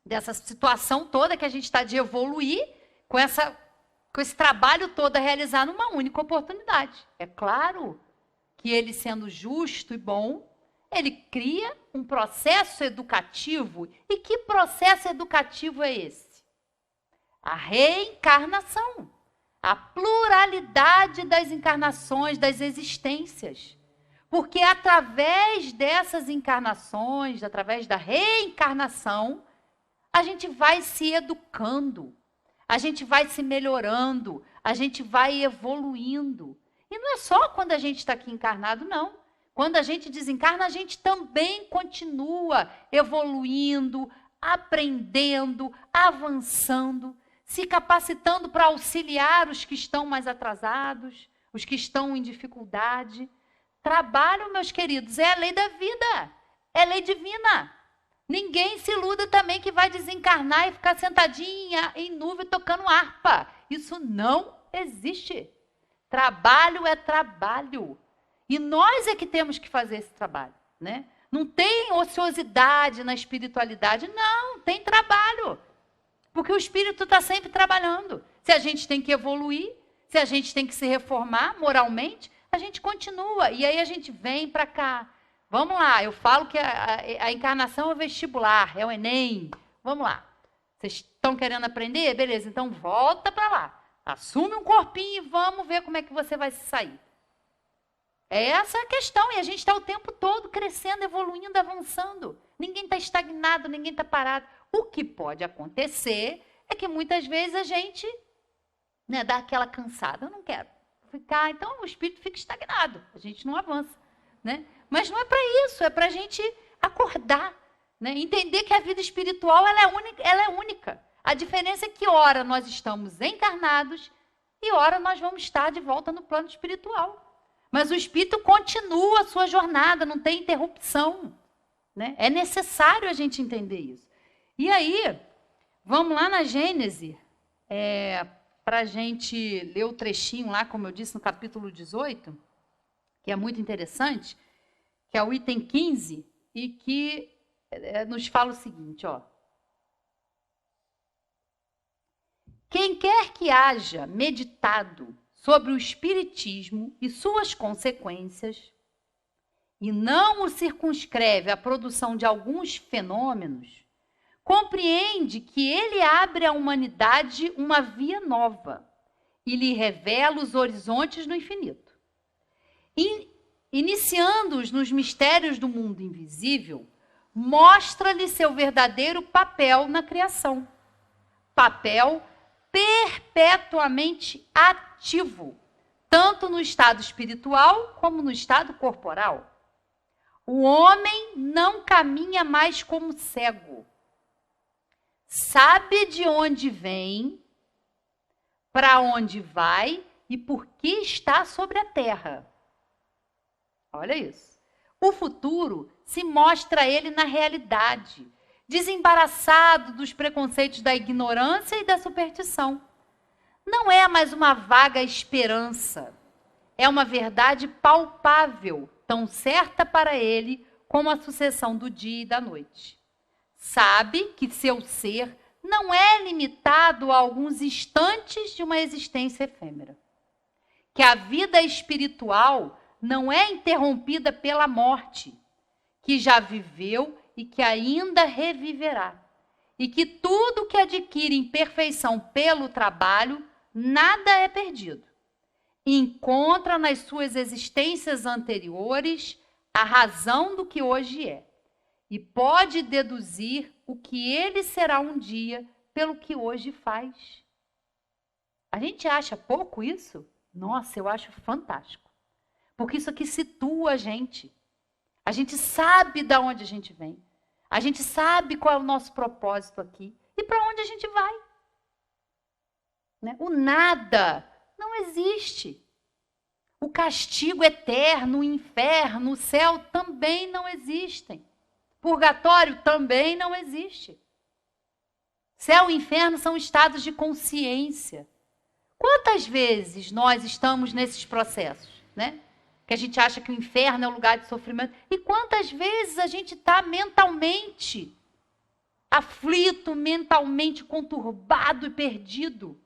dessa situação toda que a gente está de evoluir, com esse trabalho todo a realizar numa única oportunidade. É claro que ele, sendo justo e bom, ele cria um processo educativo. E que processo educativo é esse? A reencarnação. A pluralidade das encarnações, das existências. Porque através dessas encarnações, através da reencarnação, a gente vai se educando, a gente vai se melhorando, a gente vai evoluindo. E não é só quando a gente está aqui encarnado, não. Quando a gente desencarna, a gente também continua evoluindo, aprendendo, avançando, se capacitando para auxiliar os que estão mais atrasados, os que estão em dificuldade. Trabalho, meus queridos, é a lei da vida, é lei divina. Ninguém se iluda também que vai desencarnar e ficar sentadinha em nuvem tocando harpa. Isso não existe. Trabalho é trabalho. E nós é que temos que fazer esse trabalho, né? Não tem ociosidade na espiritualidade, não, tem trabalho. Porque o espírito está sempre trabalhando. Se a gente tem que evoluir, se a gente tem que se reformar moralmente, a gente continua. E aí a gente vem para cá. Vamos lá, eu falo que a encarnação é vestibular, é o Enem. Vamos lá. Vocês estão querendo aprender? Beleza, então volta para lá. Assume um corpinho e vamos ver como é que você vai se sair. É essa a questão. E a gente está o tempo todo crescendo, evoluindo, avançando. Ninguém está estagnado, ninguém está parado. O que pode acontecer é que muitas vezes a gente dá aquela cansada. Eu não quero ficar. Então o espírito fica estagnado. A gente não avança. Né? Mas não é para isso. É para a gente acordar. Né? Entender que a vida espiritual ela é única. A diferença é que ora nós estamos encarnados e ora nós vamos estar de volta no plano espiritual. Mas o espírito continua a sua jornada. Não tem interrupção. Né? É necessário a gente entender isso. E aí, vamos lá na Gênesis, para a gente ler o trechinho lá, como eu disse, no capítulo 18, que é muito interessante, que é o item 15, e que nos fala o seguinte, ó. Quem quer que haja meditado sobre o espiritismo e suas consequências, e não o circunscreve à produção de alguns fenômenos, compreende que ele abre à humanidade uma via nova e lhe revela os horizontes do infinito. Iniciando-os nos mistérios do mundo invisível, mostra-lhe seu verdadeiro papel na criação. Papel perpetuamente ativo, tanto no estado espiritual como no estado corporal. O homem não caminha mais como cego. Sabe de onde vem, para onde vai e por que está sobre a terra. Olha isso. O futuro se mostra a ele na realidade, desembaraçado dos preconceitos da ignorância e da superstição. Não é mais uma vaga esperança, é uma verdade palpável, tão certa para ele como a sucessão do dia e da noite. Sabe que seu ser não é limitado a alguns instantes de uma existência efêmera. que a vida espiritual não é interrompida pela morte, que já viveu e que ainda reviverá. E que tudo que adquire imperfeição pelo trabalho, nada é perdido. Encontra nas suas existências anteriores a razão do que hoje é. E pode deduzir o que ele será um dia pelo que hoje faz. A gente acha pouco isso? Nossa, eu acho fantástico. Porque isso aqui situa a gente. A gente sabe de onde a gente vem. A gente sabe qual é o nosso propósito aqui. E para onde a gente vai. Né? O nada não existe. O castigo eterno, o inferno, o céu também não existem. Purgatório também não existe. Céu e inferno são estados de consciência. Quantas vezes nós estamos nesses processos, né? Que a gente acha que o inferno é um lugar de sofrimento. E quantas vezes a gente está mentalmente aflito, mentalmente conturbado e perdido.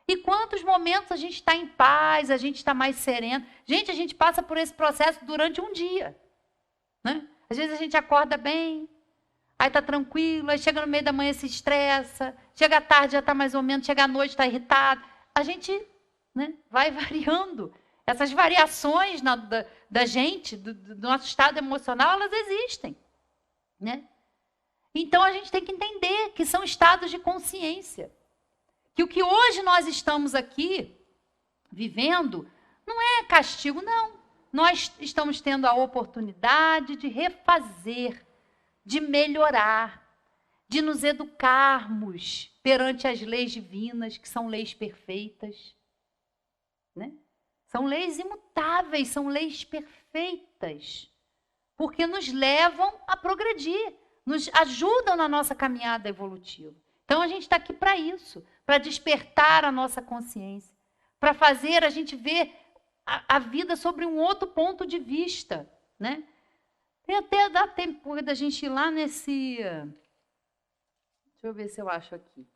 E quantos momentos a gente está em paz, a gente está mais sereno. Gente, a gente passa por esse processo durante um dia. Né? Às vezes a gente acorda bem, aí está tranquilo, aí chega no meio da manhã se estressa, chega à tarde já está mais ou menos, chega à noite está irritado. A gente, né, vai variando. Essas variações da gente, do nosso estado emocional, elas existem. Né? Então a gente tem que entender que são estados de consciência. Que o que hoje nós estamos aqui vivendo não é castigo, não. Nós estamos tendo a oportunidade de refazer, de melhorar, de nos educarmos perante as leis divinas, que são leis perfeitas. Né? São leis imutáveis, são leis perfeitas, porque nos levam a progredir, nos ajudam na nossa caminhada evolutiva. Então a gente está aqui para isso, para despertar a nossa consciência, para fazer a gente ver a vida sobre um outro ponto de vista, né? Tem até dá tempo da gente ir lá nesse... Deixa eu ver se eu acho aqui.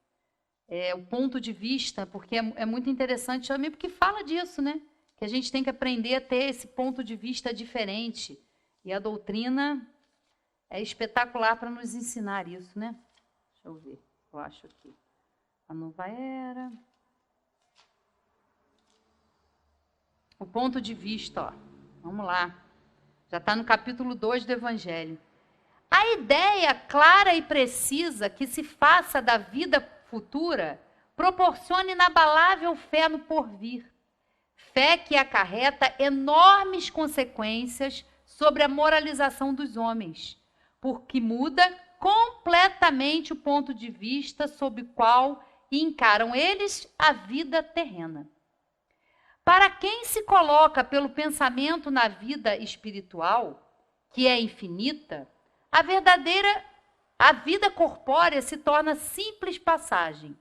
O ponto de vista, porque é muito interessante também, porque fala disso, né? Que a gente tem que aprender a ter esse ponto de vista diferente. E a doutrina é espetacular para nos ensinar isso, né? Deixa eu ver, eu acho aqui. A nova era... O ponto de vista, ó. Vamos lá. Já está no capítulo 2 do Evangelho. A ideia clara e precisa que se faça da vida futura proporciona inabalável fé no porvir. Fé que acarreta enormes consequências sobre a moralização dos homens, porque muda completamente o ponto de vista sob o qual encaram eles a vida terrena. Para quem se coloca pelo pensamento na vida espiritual, que é infinita, a vida corpórea se torna simples passagem,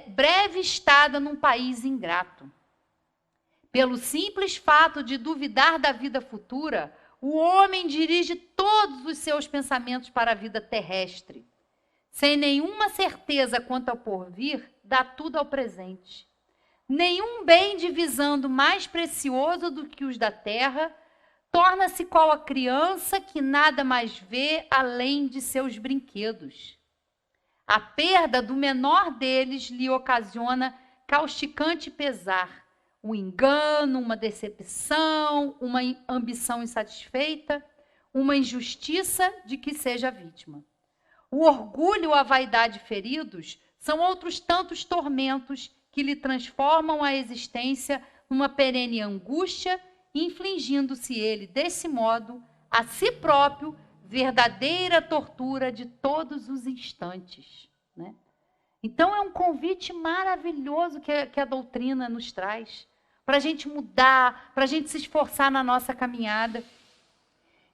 breve estada num país ingrato. Pelo simples fato de duvidar da vida futura, o homem dirige todos os seus pensamentos para a vida terrestre. Sem nenhuma certeza quanto ao porvir, dá tudo ao presente. Nenhum bem divisando mais precioso do que os da terra, torna-se qual a criança que nada mais vê além de seus brinquedos. A perda do menor deles lhe ocasiona causticante pesar, um engano, uma decepção, uma ambição insatisfeita, uma injustiça de que seja vítima. O orgulho ou a vaidade feridos são outros tantos tormentos que lhe transformam a existência numa perene angústia, infligindo-se ele, desse modo, a si próprio, verdadeira tortura de todos os instantes. Né? Então, é um convite maravilhoso que a doutrina nos traz, para a gente mudar, para a gente se esforçar na nossa caminhada.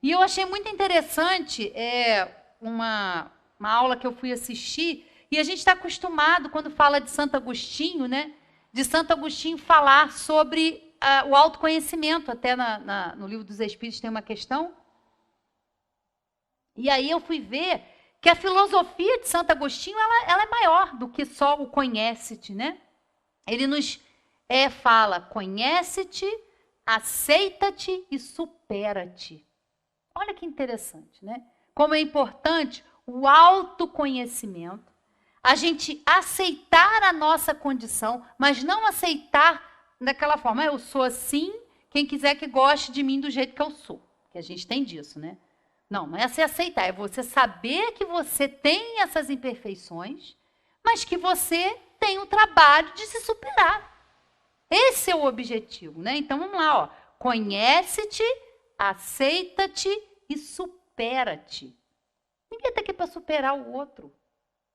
E eu achei muito interessante uma aula que eu fui assistir, e a gente está acostumado, quando fala de Santo Agostinho, né, de Santo Agostinho falar sobre o autoconhecimento. Até no Livro dos Espíritos tem uma questão. E aí eu fui ver que a filosofia de Santo Agostinho ela é maior do que só o conhece-te, né? Ele nos Fala, conhece-te, aceita-te e supera-te. Olha que interessante, né? Como é importante o autoconhecimento, a gente aceitar a nossa condição, mas não aceitar daquela forma, eu sou assim, quem quiser que goste de mim do jeito que eu sou. Que a gente tem disso, né? Não é você aceitar, é você saber que você tem essas imperfeições, mas que você tem o trabalho de se superar. Esse é o objetivo, né? Então vamos lá, ó. Conhece-te, aceita-te e supera-te. Ninguém está aqui para superar o outro.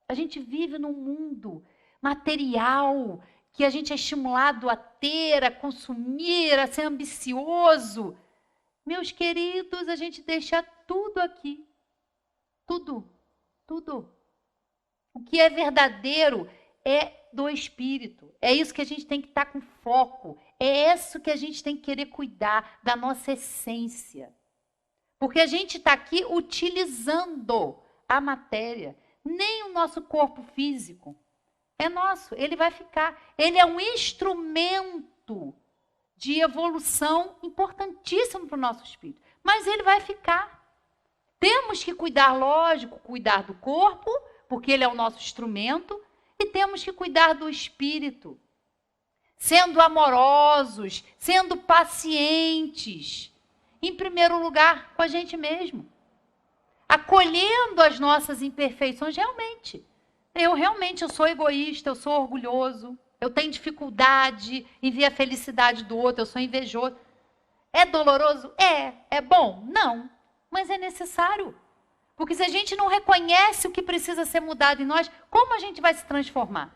A gente vive num mundo material que a gente é estimulado a ter, a consumir, a ser ambicioso. Meus queridos, a gente deixa tudo aqui. Tudo. Tudo. O que é verdadeiro é do Espírito. É isso que a gente tem que estar com foco. É isso que a gente tem que querer cuidar, da nossa essência. Porque a gente está aqui utilizando a matéria. Nem o nosso corpo físico é nosso. Ele vai ficar. Ele é um instrumento de evolução importantíssimo para o nosso espírito. Mas ele vai ficar. Temos que cuidar, lógico, cuidar do corpo, porque ele é o nosso instrumento, e temos que cuidar do espírito, sendo amorosos, sendo pacientes, em primeiro lugar, com a gente mesmo. Acolhendo as nossas imperfeições, realmente. Eu sou egoísta, eu sou orgulhoso, eu tenho dificuldade em ver a felicidade do outro, eu sou invejoso. É doloroso? É bom? Não. Mas é necessário. Porque se a gente não reconhece o que precisa ser mudado em nós, como a gente vai se transformar?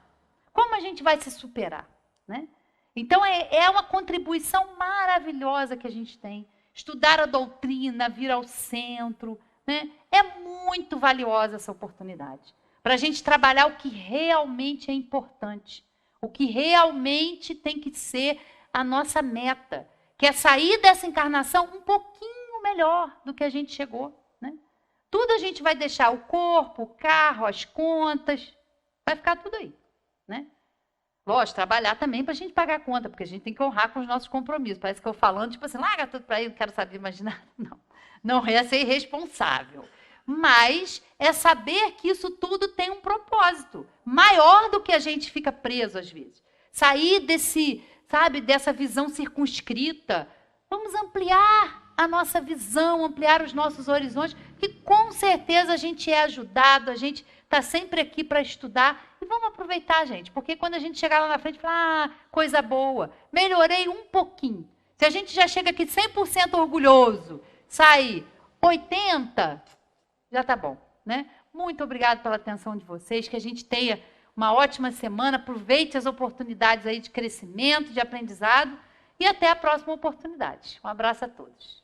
Como a gente vai se superar? Né? Então, é uma contribuição maravilhosa que a gente tem. Estudar a doutrina, vir ao centro, né? É muito valiosa essa oportunidade. Para a gente trabalhar o que realmente é importante. O que realmente tem que ser a nossa meta. Que é sair dessa encarnação um pouquinho melhor do que a gente chegou. Né? Tudo a gente vai deixar, o corpo, o carro, as contas, vai ficar tudo aí. Né? Lógico, trabalhar também para a gente pagar a conta, porque a gente tem que honrar com os nossos compromissos. Parece que eu falando, tipo assim, larga tudo para aí, não quero saber mais nada. Não é ser irresponsável. Mas é saber que isso tudo tem um propósito maior do que a gente fica preso às vezes. Sair dessa visão circunscrita. Vamos ampliar a nossa visão, ampliar os nossos horizontes, que com certeza a gente é ajudado, a gente está sempre aqui para estudar. E vamos aproveitar, gente, porque quando a gente chegar lá na frente, falar, coisa boa, melhorei um pouquinho. Se a gente já chega aqui 100% orgulhoso, sai 80%, já está bom, né? Muito obrigada pela atenção de vocês, que a gente tenha uma ótima semana, aproveite as oportunidades aí de crescimento, de aprendizado, e até a próxima oportunidade. Um abraço a todos.